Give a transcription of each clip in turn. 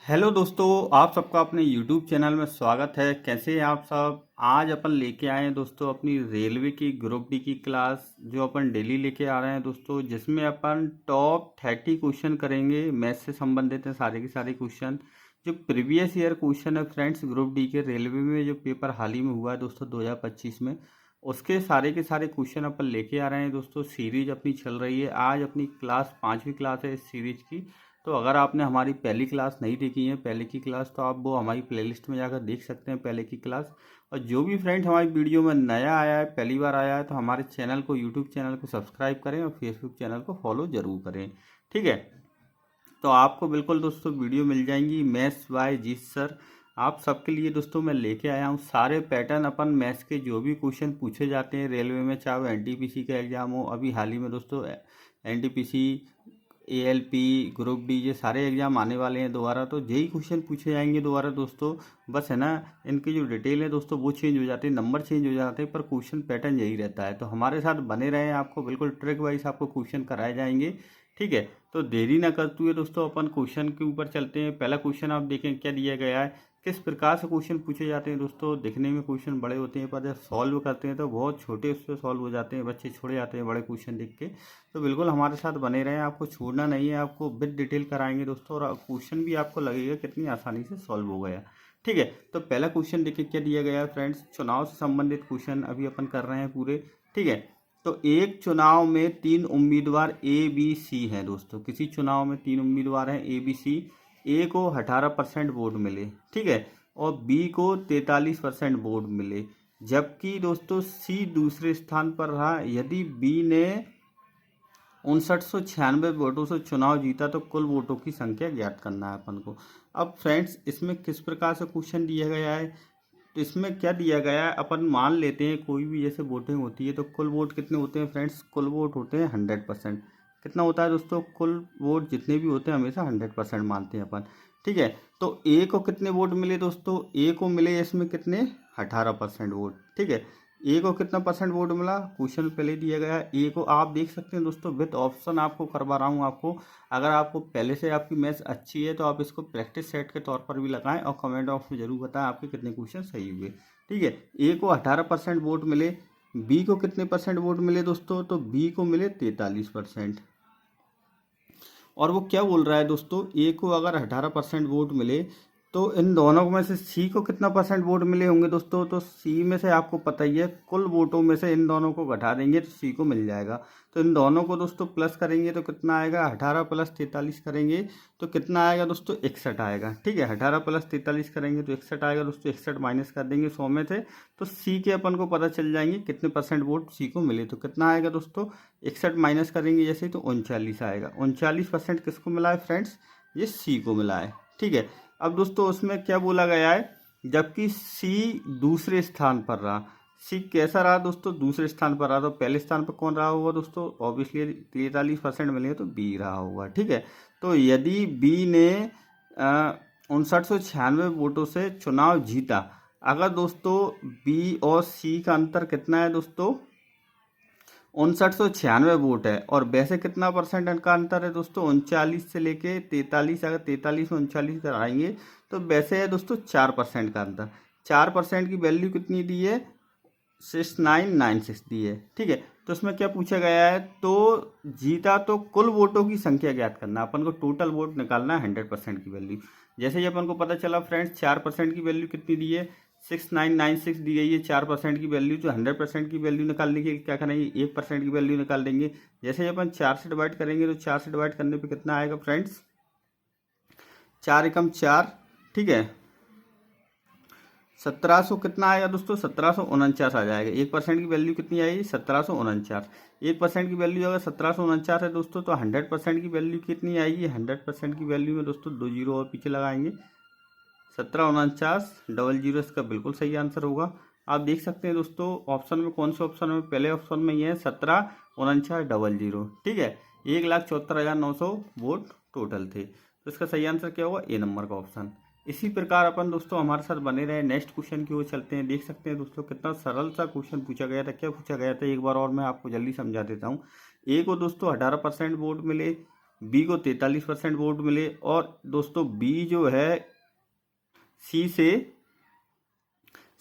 Hello दोस्तों, आप सबका अपने YouTube चैनल में स्वागत है। कैसे हैं आप सब। आज अपन लेके आए हैं दोस्तों अपनी रेलवे की ग्रुप डी की क्लास, जो अपन डेली लेके आ रहे हैं दोस्तों, जिसमें अपन टॉप 30 क्वेश्चन करेंगे। मैथ्स से संबंधित हैं सारे के सारे क्वेश्चन। जो प्रीवियस ईयर क्वेश्चन है फ्रेंड्स, ग्रुप डी के रेलवे में जो पेपर हाल ही में हुआ है दोस्तों 2025 में, उसके सारे के सारे क्वेश्चन अपन लेके आ रहे हैं दोस्तों। सीरीज अपनी चल रही है। आज अपनी क्लास 5वीं क्लास है इस सीरीज की। तो अगर आपने हमारी पहली क्लास नहीं देखी है, पहले की क्लास, तो आप वो हमारी प्लेलिस्ट में जाकर देख सकते हैं पहले की क्लास। और जो भी फ्रेंड हमारी वीडियो में नया आया है, पहली बार आया है, तो हमारे चैनल को, यूट्यूब चैनल को सब्सक्राइब करें और फेसबुक चैनल को फॉलो जरूर करें। ठीक है। तो आपको बिल्कुल दोस्तों वीडियो मिल जाएंगी मैथ्स बाय जीत सर। आप सबके लिए दोस्तों मैं लेके आया हूँ सारे पैटर्न। अपन मैथ्स के जो भी क्वेश्चन पूछे जाते हैं रेलवे में, चाहे वो एनटीपीसी का एग्जाम हो, अभी हाल ही में दोस्तों एनटीपीसी, एएलपी, ग्रुप डी, ये सारे एग्जाम आने वाले हैं दोबारा, तो यही क्वेश्चन पूछे जाएंगे दोबारा दोस्तों। बस है ना, इनकी जो डिटेल है दोस्तों वो चेंज हो जाती है, नंबर चेंज हो जाते हैं, पर क्वेश्चन पैटर्न यही रहता है। तो हमारे साथ बने रहें, आपको बिल्कुल ट्रिक वाइज आपको क्वेश्चन कराए जाएंगे। ठीक है। तो देरी ना करते हुए दोस्तों अपन क्वेश्चन के ऊपर चलते हैं। पहला क्वेश्चन आप देखें क्या दिया गया है, किस प्रकार से क्वेश्चन पूछे जाते हैं दोस्तों। दिखने में क्वेश्चन बड़े होते हैं, पर जब सॉल्व करते हैं तो बहुत छोटे उससे सॉल्व हो जाते हैं, बच्चे छोड़ जाते हैं बड़े क्वेश्चन देख के। तो बिल्कुल हमारे साथ बने रहें, आपको छोड़ना नहीं है, आपको विद डिटेल कराएंगे दोस्तों, और क्वेश्चन भी आपको लगेगा कितनी आसानी से सॉल्व हो गया। ठीक है। तो पहला क्वेश्चन देखिए क्या दिया गया है फ्रेंड्स, चुनाव से संबंधित क्वेश्चन अभी अपन कर रहे हैं पूरे। ठीक है। तो एक चुनाव में 3 उम्मीदवार ए बी सी हैं दोस्तों। किसी चुनाव में 3 उम्मीदवार हैं ए बी सी। ए को 18% वोट मिले, ठीक है, और बी को 43% वोट मिले, जबकि दोस्तों सी दूसरे स्थान पर रहा। यदि बी ने 5996 वोटों से चुनाव जीता तो कुल वोटों की संख्या ज्ञात करना है अपन को। अब फ्रेंड्स इसमें किस प्रकार से क्वेश्चन दिया गया है, तो इसमें क्या दिया गया है, अपन मान लेते हैं कोई भी जैसे वोटिंग होती है तो कुल वोट कितने होते हैं फ्रेंड्स, कुल वोट होते हैं 100%। कितना होता है दोस्तों, कुल वोट जितने भी होते हैं हमेशा 100% मानते हैं अपन। ठीक है। तो ए को कितने वोट मिले दोस्तों, ए को मिले इसमें कितने, 18% वोट। ठीक है। ए को कितना परसेंट वोट मिला, क्वेश्चन पहले दिया गया है। ए को आप देख सकते हैं दोस्तों, विद ऑप्शन आपको करवा रहा हूँ आपको। अगर आपको पहले से आपकी मैथ्स अच्छी है तो आप इसको प्रैक्टिस सेट के तौर पर भी लगाएं और कमेंट बॉक्स में जरूर बताएं आपके कितने क्वेश्चन सही हुए। ठीक है। ए को 18% वोट मिले। बी को कितने परसेंट वोट मिले दोस्तों, तो बी को मिले 43%। और वो क्या बोल रहा है दोस्तों, ए को अगर 18% वोट मिले तो इन दोनों में से सी को कितना परसेंट वोट मिले होंगे दोस्तों, तो सी में से आपको पता ही है कुल वोटों में से इन दोनों को घटा देंगे तो सी को मिल जाएगा। तो इन दोनों को दोस्तों प्लस करेंगे तो कितना आएगा, 18 प्लस 43 करेंगे तो कितना आएगा दोस्तों, 61 आएगा। ठीक है। 18 प्लस 43 करेंगे तो 61 आएगा दोस्तों। 61 माइनस कर देंगे 100 में से, तो सी के अपन को पता चल जाएंगे कितने परसेंट वोट सी को मिले। तो कितना आएगा दोस्तों, 61 माइनस करेंगे जैसे तो 39 आएगा। 39% किसको मिला है फ्रेंड्स, ये सी को मिला है। ठीक है। अब दोस्तों उसमें क्या बोला गया है, जबकि सी दूसरे स्थान पर रहा। सी कैसा रहा दोस्तों, दूसरे स्थान पर रहा। तो पहले स्थान पर कौन रहा होगा दोस्तों, ऑब्वियसली 43% मिले तो बी रहा होगा। ठीक है। तो यदि बी ने 5996 वोटों से चुनाव जीता, अगर दोस्तों बी और सी का अंतर कितना है दोस्तों, 5996 वोट है, और वैसे कितना परसेंट का अंतर है दोस्तों, 39 से लेके 43। अगर 43 में 39 कराएंगे तो वैसे है दोस्तों 4% का अंतर। 4% की वैल्यू कितनी दी है, 6996 दी है। ठीक है। तो इसमें क्या पूछा गया है, तो जीता तो कुल वोटों की संख्या ज्ञात करना, अपन को टोटल वोट निकालना है 100% की वैल्यू। जैसे ही अपन को पता चला फ्रेंड्स 4% की वैल्यू कितनी दी है, 6996 दी गई है 4% की वैल्यू। तो 100% की वैल्यू निकालने के लिए क्या करेंगे, 1% की वैल्यू निकाल देंगे। जैसे ही अपन 4 से डिवाइड करेंगे तो 4 से डिवाइड करने पे कितना आएगा फ्रेंड्स, 4 एकम 4। ठीक है। 1700 कितना आएगा दोस्तों, 1749 आ जाएगा। 1% की वैल्यू कितनी आएगी, 1749। 1% की वैल्यू अगर 1749 है दोस्तों, तो 100% की वैल्यू कितनी आएगी, 100% की वैल्यू में दोस्तों 2 जीरो और पीछे लगाएंगे, 1749 इसका बिल्कुल सही आंसर होगा। आप देख सकते हैं दोस्तों ऑप्शन में, कौन से ऑप्शन में, पहले ऑप्शन में ये है 174900। ठीक है। 1,74,900 वोट टोटल थे। तो इसका सही आंसर क्या होगा, ए नंबर का ऑप्शन। इसी प्रकार अपन दोस्तों हमारे साथ बने रहे, नेक्स्ट क्वेश्चन की ओर चलते हैं। देख सकते हैं दोस्तों कितना सरल सा क्वेश्चन पूछा गया था। क्या पूछा गया था एक बार और मैं आपको जल्दी समझा देता हूँ। ए को दोस्तों 18% वोट मिले, बी को 43% वोट मिले, और दोस्तों बी जो है सी से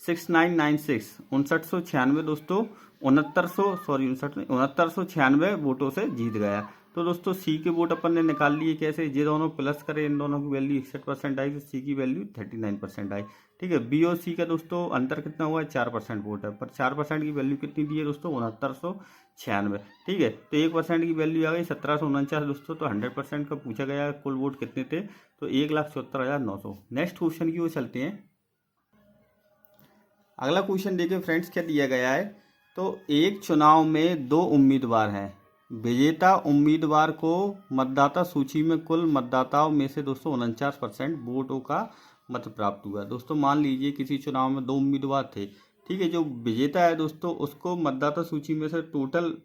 6996 5996 दोस्तों 6996 वोटों से जीत गया। तो दोस्तों सी के वोट अपन ने निकाल लिए कैसे, ये दोनों प्लस करें, इन दोनों की वैल्यू 61% आई तो सी की वैल्यू 39% आई। ठीक है, बी और सी का दोस्तों अंतर कितना हुआ है, 4% वोट है, पर 4% की वैल्यू कितनी दी है दोस्तों, 6996। ठीक है, तो 1% की वैल्यू आ गई 1749 दोस्तों। तो 100% का पूछा गया कुल वोट कितने थे, तो 1,74,900। नेक्स्ट क्वेश्चन की ओर चलते हैं। अगला क्वेश्चन देखिए फ्रेंड्स क्या दिया गया है। तो एक चुनाव में 2 उम्मीदवार हैं, विजेता उम्मीदवार को मतदाता सूची में कुल मतदाताओं में से दोस्तों 49% वोटों का मत प्राप्त हुआ। दोस्तों मान लीजिए किसी चुनाव में 2 उम्मीदवार थे। ठीक है, जो विजेता है दोस्तों उसको मतदाता सूची में से टोटल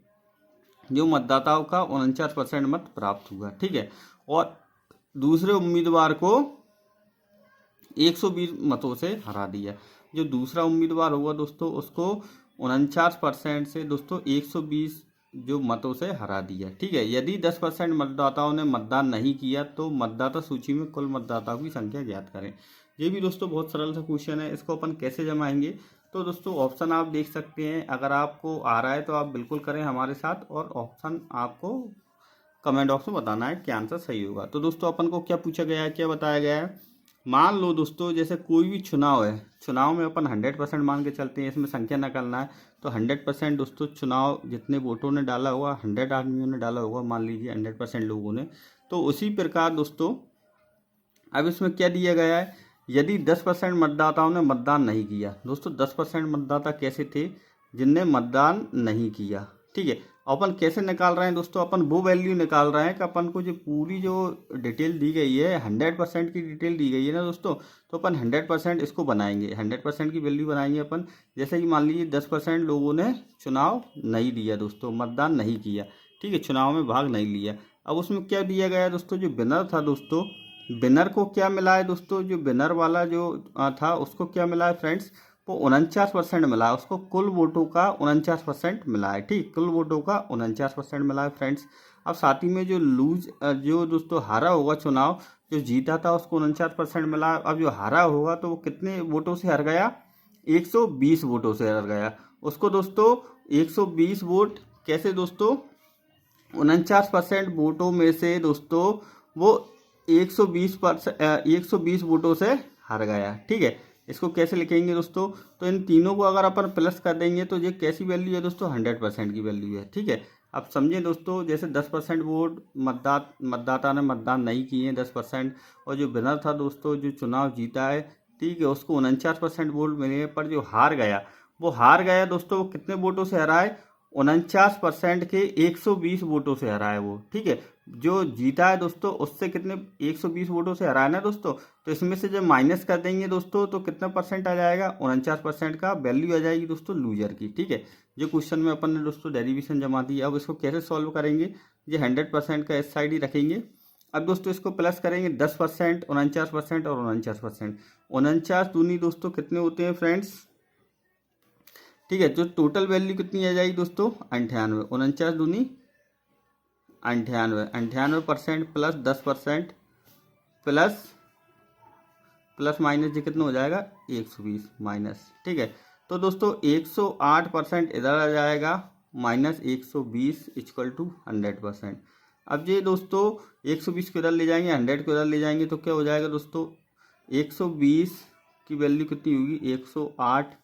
जो मतदाताओं का 49% मत प्राप्त हुआ। ठीक है, और दूसरे उम्मीदवार को 120 मतों से हरा दिया। जो दूसरा उम्मीदवार होगा दोस्तों उसको 49% से दोस्तों 120 जो मतों से हरा दिया। ठीक है, यदि 10% मतदाताओं ने मतदान नहीं किया तो मतदाता सूची में कुल मतदाताओं की संख्या ज्ञात करें। ये भी दोस्तों बहुत सरल सा क्वेश्चन है, इसको अपन कैसे जमाएंगे। तो दोस्तों ऑप्शन आप देख सकते हैं, अगर आपको आ रहा है तो आप बिल्कुल करें हमारे साथ, और ऑप्शन आपको कमेंट बॉक्स में बताना है क्या आंसर सही होगा। तो दोस्तों अपन को क्या पूछा गया है, क्या बताया गया है। मान लो दोस्तों जैसे कोई भी चुनाव है, चुनाव में अपन 100% मान के चलते हैं, इसमें संख्या निकालना है। तो 100% दोस्तों चुनाव जितने वोटों ने डाला होगा, 100 आदमियों ने डाला होगा, मान लीजिए 100% लोगों ने। तो उसी प्रकार दोस्तों अब इसमें क्या दिया गया है, यदि 10% मतदाताओं ने मतदान नहीं किया। दोस्तों 10% मतदाता कैसे थे, जिनने मतदान नहीं किया। ठीक है, अपन कैसे निकाल रहे हैं दोस्तों, अपन वो वैल्यू निकाल रहे हैं कि अपन को जो पूरी जो डिटेल दी गई है 100% की डिटेल दी गई है ना दोस्तों, तो अपन 100% इसको बनाएंगे, 100% की वैल्यू बनाएंगे अपन। जैसे कि मान लीजिए 10% लोगों ने चुनाव नहीं दिया दोस्तों, मतदान नहीं किया। ठीक है, चुनाव में भाग नहीं लिया। अब उसमें क्या दिया गया है दोस्तों, जो विनर था दोस्तों, विनर को क्या मिला है दोस्तों, जो विनर वाला जो था उसको क्या मिला है फ्रेंड्स, वो 49% मिला है, उसको कुल वोटों का 49% मिला है। ठीक, कुल वोटों का 49% मिला है फ्रेंड्स। अब साथ ही में जो जो दोस्तों हारा होगा चुनाव, जो जीता था उसको 49% मिला। अब जो हारा होगा तो वो कितने वोटों से हार गया, 120 वोटों से हार गया। उसको दोस्तों 120 वोट कैसे दोस्तों, 49% वोटों में से दोस्तों वो 120 वोटों से हार गया। ठीक है, इसको कैसे लिखेंगे दोस्तों, तो इन तीनों को अगर अपन प्लस कर देंगे तो ये कैसी वैल्यू है दोस्तों, 100% की वैल्यू है। ठीक है, अब समझें दोस्तों, जैसे 10% वोट मतदाता ने मतदान नहीं किए हैं 10%, और जो विनर था दोस्तों जो चुनाव जीता है, ठीक है, उसको 49% वोट मिले, पर जो हार गया वो हार गया दोस्तों, वो कितने वोटों से हरा है, 49% के 120 वोटों से हरा है वो। ठीक है, जो जीता है दोस्तों उससे कितने 120 वोटों से हरा है ना दोस्तों, तो इसमें से जब माइनस कर देंगे दोस्तों तो कितना परसेंट आ जाएगा, 49% का वैल्यू आ जाएगी दोस्तों लूजर की। ठीक है, जो क्वेश्चन में अपन ने दोस्तों डेरिवेशन जमा दी। अब इसको कैसे सॉल्व करेंगे, ये 100% का इस साइड ही रखेंगे। अब दोस्तों इसको प्लस करेंगे 10%, 49% और 49%। 49 दूनी दोस्तों कितने होते हैं फ्रेंड्स, ठीक है, तो टोटल वैल्यू कितनी आ जाएगी दोस्तों, 98। 49 दूनी 98, 98% प्लस 10% प्लस प्लस माइनस ये कितना हो जाएगा, 120 माइनस। ठीक है, तो दोस्तों 108% इधर आ जाएगा, माइनस 120 इक्वल टू 100%। अब ये दोस्तों 120 को इधर ले जाएंगे, 100 को इधर ले जाएंगे, तो क्या हो जाएगा दोस्तों, 120 की वैल्यू कितनी होगी, 108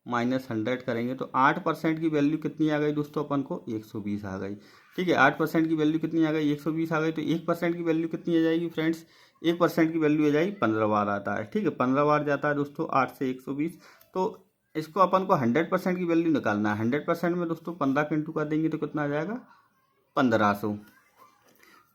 माइनस 100 करेंगे तो 8% की वैल्यू कितनी आ गई दोस्तों, अपन को 120 आ गई। ठीक है, 8% की वैल्यू कितनी आ गई, 120 आ गई। तो 1% की वैल्यू कितनी आ जाएगी फ्रेंड्स, 1% की वैल्यू आ जाएगी 15 बार आता है। ठीक है, 15 बार जाता है दोस्तों 8 से 120। तो इसको अपन को 100% की वैल्यू निकालना है। 100% में दोस्तों 15 के इंटू कर देंगे तो कितना आ जाएगा, 1500।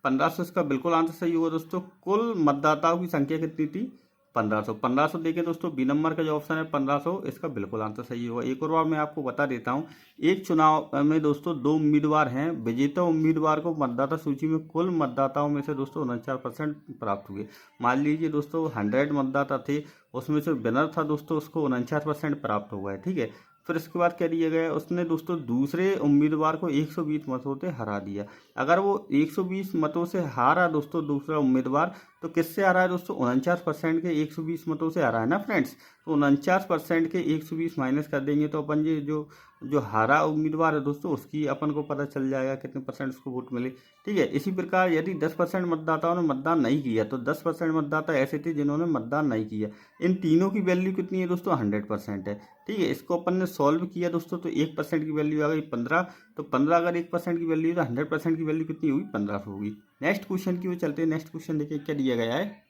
1500 इसका बिल्कुल आंसर सही होगा दोस्तों। कुल मतदाताओं की संख्या कितनी थी, 1500। 1500 देखें दोस्तों, बी नंबर का जो ऑप्शन है 1500, इसका बिल्कुल आंसर सही होगा। एक और बार मैं आपको बता देता हूं, एक चुनाव में दोस्तों 2 उम्मीदवार हैं, विजेता उम्मीदवार को मतदाता सूची में कुल मतदाताओं में से दोस्तों 49% प्राप्त हुए। मान लीजिए दोस्तों 100 मतदाता थे, उसमें से विनर था दोस्तों, उसको 49% प्राप्त हुआ है। ठीक है, फिर इसके बाद क्या दिया गया, उसने दोस्तों दूसरे उम्मीदवार को 120 मतों से हरा दिया। अगर वो 120 मतों से हारा दोस्तों दूसरा उम्मीदवार, तो किससे हारा है दोस्तों, 49% के 120 मतों से हारा है ना फ्रेंड्स। तो 49% के 120 माइनस कर देंगे तो अपन ये जो जो हारा उम्मीदवार है दोस्तों उसकी अपन को पता चल जाएगा कितने परसेंट उसको वोट मिले। ठीक है, इसी प्रकार यदि 10% मतदाताओं ने मतदान नहीं किया तो 10% मतदाता ऐसे थे जिन्होंने मतदान नहीं किया। इन तीनों की वैल्यू कितनी है दोस्तों, 100% है। ठीक है, इसको अपन ने सॉल्व किया दोस्तों तो 1% की वैल्यू आ गई 15। तो 15 अगर 1% की वैल्यू है तो 100% की वैल्यू कितनी हुई, 15 होगी। नेक्स्ट क्वेश्चन की ओर चलते हैं। नेक्स्ट क्वेश्चन देखिए क्या दिया गया है।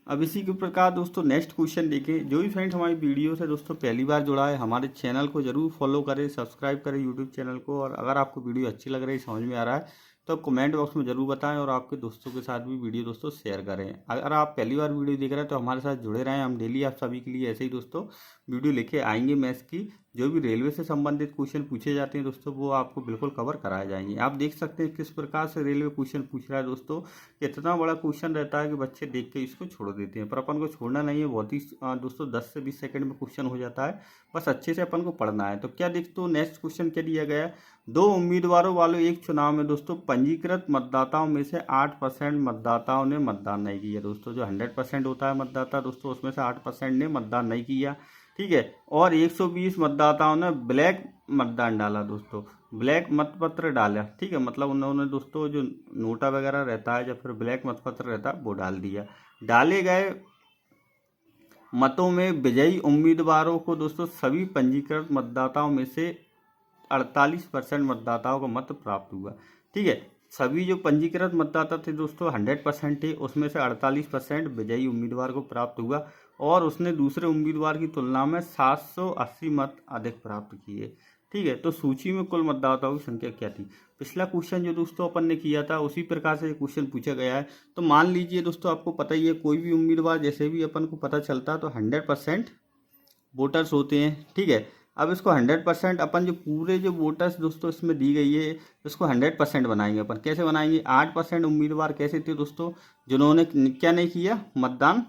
अब इसी के प्रकार दोस्तों नेक्स्ट क्वेश्चन देखें। जो भी फ्रेंड्स हमारी वीडियो से दोस्तों पहली बार जुड़ा है, हमारे चैनल को जरूर फॉलो करें, सब्सक्राइब करें यूट्यूब चैनल को। और अगर आपको वीडियो अच्छी लग रही है, समझ में आ रहा है, तो कमेंट बॉक्स में जरूर बताएं और आपके दोस्तों के साथ भी वीडियो दोस्तों शेयर करें। अगर आप पहली बार वीडियो देख रहे हैं तो हमारे साथ जुड़े रहें। हम डेली आप सभी के लिए ऐसे ही दोस्तों वीडियो लेके आएंगे। मैथ्स की जो भी रेलवे से संबंधित क्वेश्चन पूछे जाते हैं दोस्तों वो आपको बिल्कुल कवर कराए जाएंगे। आप देख सकते हैं किस प्रकार से रेलवे क्वेश्चन पूछ रहा है दोस्तों। इतना बड़ा क्वेश्चन रहता है कि बच्चे देख के इसको छोड़ देते हैं, पर अपन को छोड़ना नहीं है। बहुत ही दोस्तों 10 से 20 सेकंड में क्वेश्चन हो जाता है, बस अच्छे से अपन को पढ़ना है। तो क्या देखते हो नेक्स्ट क्वेश्चन क्या दिया गया है। 2 उम्मीदवारों वाले एक चुनाव में दोस्तों पंजीकृत मतदाताओं में से 8% मतदाताओं ने मतदान नहीं किया। दोस्तों जो 100% होता है मतदाता दोस्तों, उसमें से 8% ने मतदान नहीं किया। ठीक है, और 120 मतदाताओं ने ब्लैक मतदान डाला दोस्तों, ब्लैक मतपत्र डाला। ठीक है, मतलब उन्होंने दोस्तों जो नोटा वगैरह रहता है या फिर ब्लैक मतपत्र रहता है वो डाल दिया। डाले गए मतों में विजयी उम्मीदवारों को दोस्तों सभी पंजीकृत मतदाताओं में से 48% मतदाताओं का मत प्राप्त हुआ। ठीक है, सभी जो पंजीकृत मतदाता थे दोस्तों 100% थे, उसमें से 48% विजयी उम्मीदवार को प्राप्त हुआ और उसने दूसरे उम्मीदवार की तुलना में 780 मत अधिक प्राप्त किए। ठीक है, तो सूची में कुल मतदाताओं की संख्या क्या थी। पिछला क्वेश्चन जो दोस्तों अपन ने किया था उसी प्रकार से क्वेश्चन पूछा गया है। तो मान लीजिए दोस्तों, आपको पता ही है कोई भी उम्मीदवार जैसे भी अपन को पता चलता है तो 100% वोटर्स होते हैं। ठीक है, अब इसको 100% अपन जो पूरे जो वोटर्स दोस्तों इसमें दी गई है इसको 100% बनाएंगे। अपन कैसे बनाएंगे, 8% उम्मीदवार कैसे थे दोस्तों, जिन्होंने क्या नहीं किया, मतदान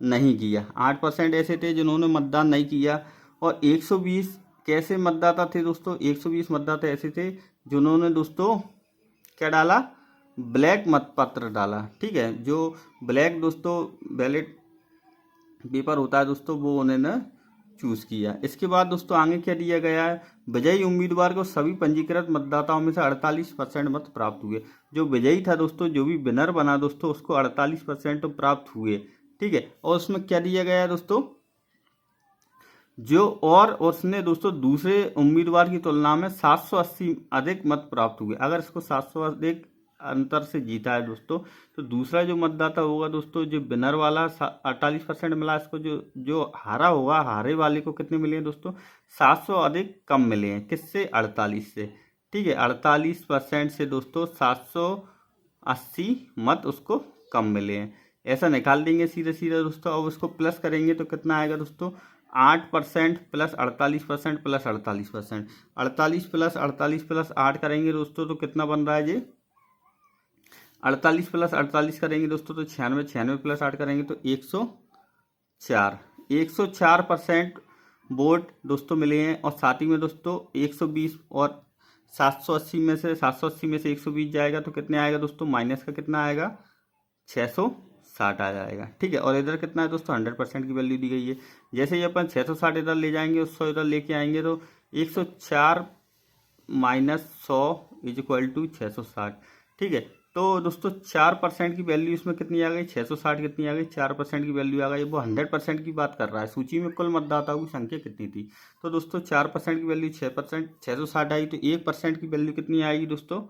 नहीं किया। 8% ऐसे थे जिन्होंने मतदान नहीं किया। और 120 कैसे मतदाता थे दोस्तों, 120 मतदाता ऐसे थे जिन्होंने दोस्तों क्या डाला, ब्लैक मतपत्र डाला। ठीक है, जो ब्लैक दोस्तों बैलेट पेपर होता है दोस्तों वो उन्होंने चूज किया। इसके बाद दोस्तों आगे क्या दिया गया है, विजयी उम्मीदवार को सभी पंजीकृत मतदाताओं में से 48% मत प्राप्त हुए। जो विजयी था दोस्तों, जो भी विनर बना दोस्तों, उसको 48% प्राप्त हुए। ठीक है, और उसमें क्या दिया गया है दोस्तों, जो और उसने दोस्तों दूसरे उम्मीदवार की तुलना में 780 अधिक मत प्राप्त हुए। अगर इसको 700 अधिक अंतर से जीता है दोस्तों, तो दूसरा जो मतदाता होगा दोस्तों, जो विनर वाला 48% मिला, इसको जो जो हारा होगा, हारे वाले को कितने मिले हैं दोस्तों, 700 अधिक कम मिले हैं। किससे, 48 से। ठीक है, 48% से दोस्तों 780 मत उसको कम मिले हैं। ऐसा निकाल देंगे सीधे सीधे दोस्तों। अब उसको प्लस करेंगे तो कितना आएगा दोस्तों, 8% प्लस 48% प्लस 48%। 48 प्लस 48 प्लस 8 करेंगे दोस्तों तो कितना बन रहा है जी, 48 प्लस 48 करेंगे दोस्तों तो 96, 96 प्लस 8 करेंगे तो 104। 104% वोट दोस्तों मिले हैं। और साथ ही में दोस्तों 120 और 780 में से 120 जाएगा तो कितने आएगा दोस्तों, माइनस का कितना आएगा, 660 आ जाएगा। ठीक है, और इधर कितना है दोस्तों, 100% की वैल्यू दी गई है। जैसे ही अपन 660 इधर ले जाएंगे और 100 इधर लेके आएंगे तो 104 माइनस 100 इज इक्वल टू 660। ठीक है, तो दोस्तों 4% की वैल्यू इसमें कितनी आ गई, 660 कितनी आ गई, 4% की वैल्यू आ गई। वो 100% की बात कर रहा है। सूची में कुल मतदाताओं की संख्या कितनी थी, तो दोस्तों 4% की वैल्यू 6%, 660 आई। तो 1% की वैल्यू कितनी आएगी दोस्तों,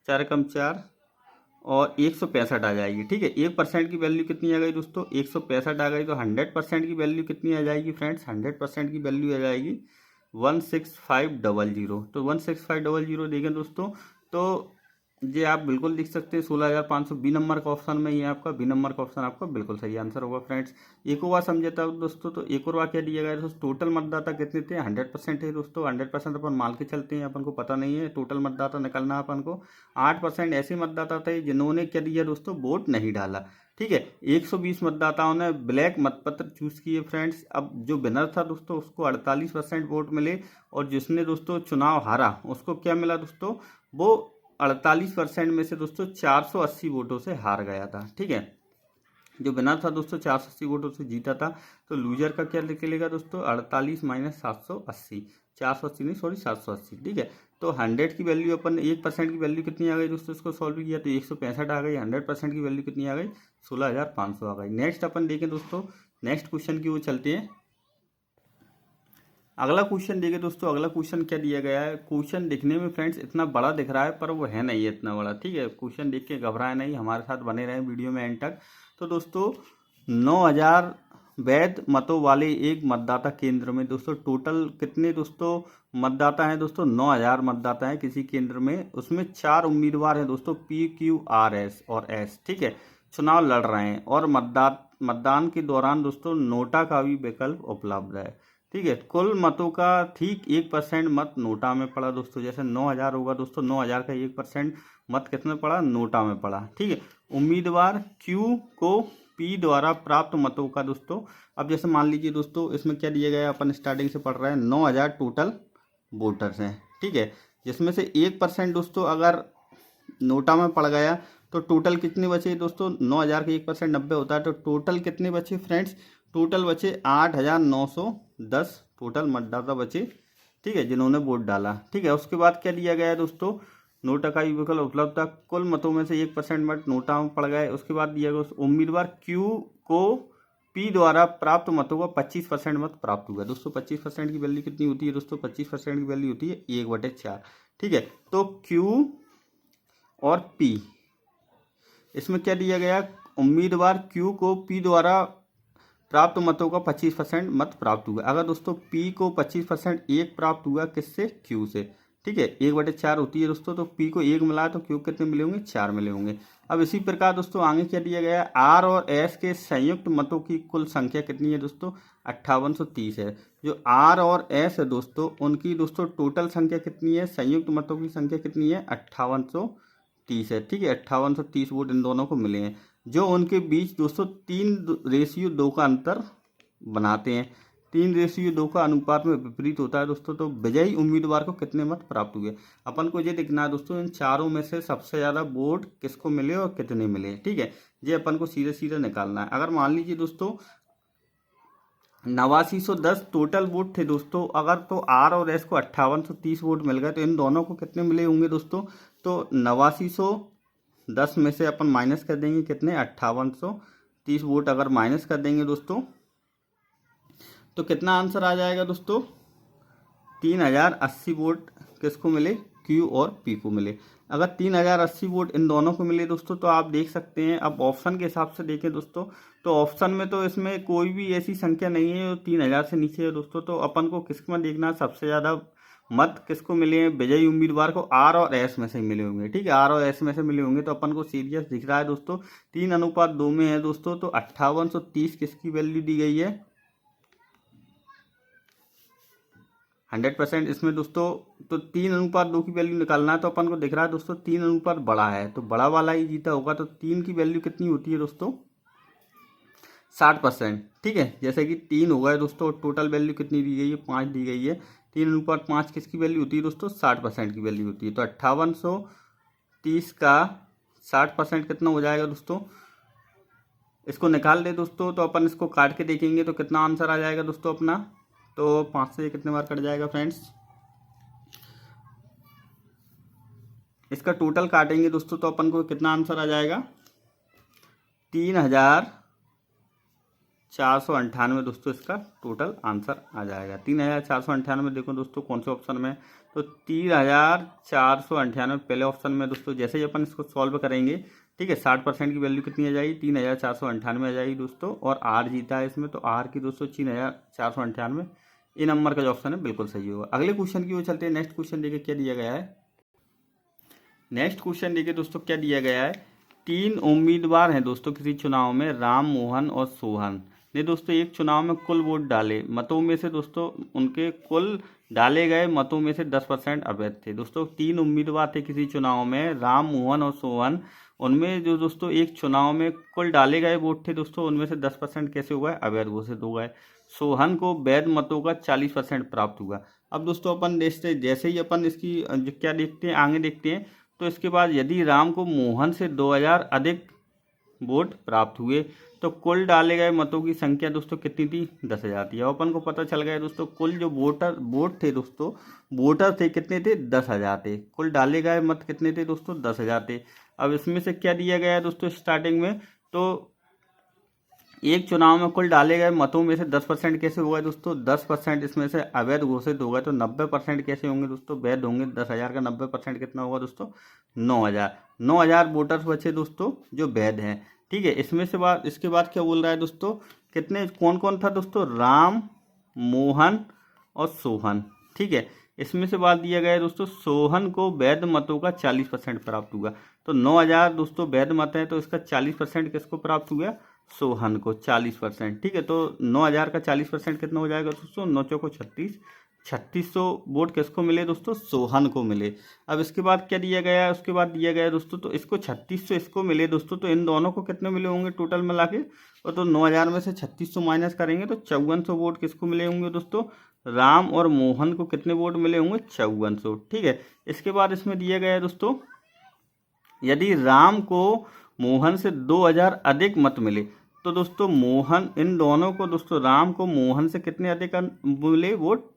4 कम 4 और 165 आ जाएगी। ठीक है, 1% की वैल्यू कितनी आ गई दोस्तों, 165 आ गई। तो 100% की वैल्यू कितनी आ जाएगी फ्रेंड्स, 100% की वैल्यू आ जाएगी 16500। तो 16500 देखें दोस्तों, तो ये आप बिल्कुल लिख सकते हैं 16,500। बी नंबर का ऑप्शन में ये आपका बी नंबर का ऑप्शन आपका बिल्कुल सही आंसर होगा फ्रेंड्स। एक और बार समझाता हूँ दोस्तों, तो एक और बार क्या दिया गया दोस्तों, टोटल मतदाता कितने थे, 100% है दोस्तों। 100% अपन मान के चलते हैं, अपन को पता नहीं है टोटल मतदाता निकलना अपन को। 8% ऐसे मतदाता थे जिन्होंने क्या दिया दोस्तों, वोट नहीं डाला। ठीक है। 120 मतदाताओं ने ब्लैक मतपत्र चूज किए फ्रेंड्स। अब जो विनर था दोस्तों उसको 48% वोट मिले, और जिसने दोस्तों चुनाव हारा उसको क्या मिला दोस्तों, वो 48% में से दोस्तों 480 वोटों से हार गया था। ठीक है, जो विनर था दोस्तों 480 वोटों से जीता था। तो लूजर का क्या निकलेगा दोस्तों, 48 माइनस 780, 480 नहीं सॉरी 780। ठीक है, तो 100 की वैल्यू अपन 1% की वैल्यू कितनी आ गई दोस्तों, इसको सॉल्व किया तो 165 आ गई। 100% की वैल्यू कितनी आ गई, 16,500 आ गई। नेक्स्ट अपन देखें दोस्तों, नेक्स्ट क्वेश्चन की ओर चलते हैं। अगला क्वेश्चन देखिए दोस्तों, अगला क्वेश्चन क्या दिया गया है। क्वेश्चन दिखने में फ्रेंड्स इतना बड़ा दिख रहा है पर वो है नहीं है इतना बड़ा। ठीक है, क्वेश्चन देख के घबराए नहीं, हमारे साथ बने रहे वीडियो में एंड तक। तो दोस्तों 9,000 वैध मतों वाले एक मतदाता केंद्र में दोस्तों टोटल कितने दोस्तों मतदाता हैं दोस्तों, 9,000 मतदाता हैं किसी केंद्र में। उसमें 4 उम्मीदवार हैं दोस्तों, PQRS और S। ठीक है, चुनाव लड़ रहे हैं और मतदान के दौरान दोस्तों नोटा का भी विकल्प उपलब्ध है। ठीक है, कुल मतों का ठीक 1% मत नोटा में पड़ा दोस्तों। जैसे 9,000 होगा दोस्तों, 9,000 का 1% मत कितने पड़ा, नोटा में पड़ा। ठीक है, उम्मीदवार Q को P द्वारा प्राप्त मतों का दोस्तों, अब जैसे मान लीजिए दोस्तों इसमें क्या दिया गया है, अपन स्टार्टिंग से पढ़ रहे हैं, 9,000 टोटल वोटर्स हैं। ठीक है, जिसमें से 1% दोस्तों अगर नोटा में पड़ गया तो टोटल कितने बचे दोस्तों, 9,000 का 1% 90 होता है। तो टोटल कितने बचे फ्रेंड्स, टोटल बचे 8,910 टोटल मतदाता बचे। ठीक है, जिन्होंने वोट डाला। ठीक है, उसके बाद क्या दिया गया है दोस्तों, नोटा का भी विकल्प उपलब्ध था। कुल मतों में से 1% मत नोटा में पड़ गए। उसके बाद दिया गया उम्मीदवार Q को P द्वारा प्राप्त मतों का 25% मत प्राप्त हुआ दोस्तों। 25% की वैल्यू कितनी होती है दोस्तों, 25% की वैल्यू होती है 1/4। ठीक है, तो Q और P, इसमें क्या दिया गया, उम्मीदवार Q को P द्वारा प्राप्त मतों का 25% मत प्राप्त हुआ। अगर दोस्तों P को 25% एक प्राप्त हुआ किससे, Q से। ठीक है, 1/4 होती है दोस्तों, तो P को 1 मिला तो Q कितने मिले होंगे, 4 मिले होंगे। अब इसी प्रकार दोस्तों आगे क्या दिया गया है, R और S के संयुक्त मतों की कुल संख्या कितनी है दोस्तों, 5830 है। जो R और S है दोस्तों उनकी दोस्तों टोटल संख्या कितनी है, संयुक्त मतों की संख्या कितनी है, 5830 है। ठीक है, 5830 वोट इन दोनों को मिले हैं, जो उनके बीच दोस्तों 3:2 का अंतर बनाते हैं। 3:2 का अनुपात में विपरीत होता है दोस्तों। तो विजयी उम्मीदवार को कितने मत प्राप्त हुए, अपन को ये देखना है दोस्तों, इन चारों में से सबसे ज़्यादा वोट किसको मिले और कितने मिले। ठीक है, ये अपन को सीधे सीधे निकालना है। अगर मान लीजिए दोस्तों 8910 टोटल वोट थे दोस्तों, अगर तो R और S को 5830 वोट मिल गए तो इन दोनों को कितने मिले होंगे दोस्तों, तो 8910 में से अपन माइनस कर देंगे कितने, 5830 वोट अगर माइनस कर देंगे दोस्तों तो कितना आंसर आ जाएगा दोस्तों, 3080 वोट किसको मिले, Q और P को मिले। अगर 3080 वोट इन दोनों को मिले दोस्तों तो आप देख सकते हैं। अब ऑप्शन के हिसाब से देखें दोस्तों, तो ऑप्शन में तो इसमें कोई भी ऐसी संख्या नहीं है जो 3000 से नीचे है दोस्तों। तो अपन को किसमें देखना है, सबसे ज़्यादा मत किसको मिले हैं, विजयी उम्मीदवार को R और S में से मिले होंगे। ठीक है, R और S में से मिले होंगे, तो अपन को सीरियस दिख रहा है दोस्तों 3:2 में है दोस्तों। तो 5830 किसकी वैल्यू दी गई है, 100% इसमें दोस्तों। तो 3:2 की वैल्यू निकालना है, तो अपन को दिख रहा है दोस्तों 3 बड़ा है, तो बड़ा वाला ही जीता होगा। तो 3 की वैल्यू कितनी होती है दोस्तों, 60%। ठीक है, जैसे कि 3 हो गए दोस्तों, टोटल वैल्यू कितनी दी गई है, 5 दी गई है। 3:5 किसकी वैल्यू होती है दोस्तों, 60% की वैल्यू होती है। तो 5830 का 60% कितना हो जाएगा दोस्तों, इसको निकाल दे दोस्तों। तो अपन इसको काट के देखेंगे तो कितना आंसर आ जाएगा दोस्तों अपना, तो 5 से कितने बार कट जाएगा फ्रेंड्स, इसका टोटल काटेंगे दोस्तों तो अपन को कितना आंसर आ जाएगा, 3498 दोस्तों इसका टोटल आंसर आ जाएगा। 3498 देखो दोस्तों कौन से ऑप्शन में, तो 3498 पहले ऑप्शन में दोस्तों। जैसे ही अपन इसको सॉल्व करेंगे, ठीक है, 60% की वैल्यू कितनी आ जाएगी, 3498 आ जाएगी दोस्तों। और R जीता है इसमें, तो R की दोस्तों 3498, ये नंबर का जो ऑप्शन है बिल्कुल सही होगा। अगले क्वेश्चन की ओर चलते हैं। नेक्स्ट क्वेश्चन देखिए क्या दिया गया है। नेक्स्ट क्वेश्चन देखिए दोस्तों क्या दिया गया है। 3 उम्मीदवार हैं दोस्तों किसी चुनाव में, राम, मोहन और सोहन ने दोस्तों एक चुनाव में कुल वोट डाले। मतों में से दोस्तों उनके कुल डाले गए मतों में से 10% अवैध थे दोस्तों। 3 उम्मीदवार थे किसी चुनाव में, राम, मोहन और सोहन। उनमें जो दोस्तों एक चुनाव में कुल डाले गए वोट थे दोस्तों, उनमें से 10% कैसे हुआ है, अवैध घोषित हो गए। सोहन को वैध मतों का 40% प्राप्त हुआ। अब दोस्तों अपन देखते जैसे ही अपन इसकी क्या देखते हैं, आगे देखते हैं, तो इसके बाद यदि राम को मोहन से 2000 अधिक वोट प्राप्त हुए तो कुल डाले गए मतों की संख्या दोस्तों कितनी थी, 10,000 थी। अब अपन को पता चल गया दोस्तों कुल जो वोट थे दोस्तों, वोटर थे कितने थे, 10,000 थे। कुल डाले गए मत कितने थे दोस्तों, 10,000 थे। अब इसमें से क्या दिया गया है दोस्तों स्टार्टिंग में, तो एक चुनाव में कुल डाले गए मतों में से 10% कैसे हुआ है दोस्तों, 10% इसमें से अवैध घोषित होगा, तो 90% कैसे होंगे दोस्तों, वैध होंगे। 10,000 का 90% कितना होगा दोस्तों, 9,000। 9,000 वोटर्स बचे दोस्तों जो वैध हैं, ठीक है। इसमें से बाद इसके बाद क्या बोल रहा है दोस्तों, कितने कौन कौन था दोस्तों, राम, मोहन और सोहन, ठीक है। इसमें से बात दिया गया है दोस्तों, सोहन को वैध मतों का 40% प्राप्त हुआ। तो 9,000 दोस्तों वैध मत है, तो इसका 40% किसको प्राप्त हुआ, सोहन को 40%, ठीक है। तो 9,000 का 40% कितना हो जाएगा दोस्तों, 9 चौको 36, 3600 वोट किसको मिले दोस्तों, सोहन को मिले। अब इसके बाद क्या दिया गया है, उसके बाद दिया गया है दोस्तों, तो इसको 3600 इसको मिले दोस्तों, तो इन दोनों को कितने मिले होंगे टोटल मिला के, और तो 9,000 में से 3600 माइनस करेंगे तो 5400 वोट किसको मिले होंगे दोस्तों, राम और मोहन को कितने वोट मिले होंगे, 5400, ठीक है। इसके बाद इसमें दिया गया है दोस्तों, यदि राम को मोहन से 2000 अधिक मत मिले, तो दोस्तों मोहन इन दोनों को दोस्तों, राम को मोहन से कितने अधिक मिले वोट,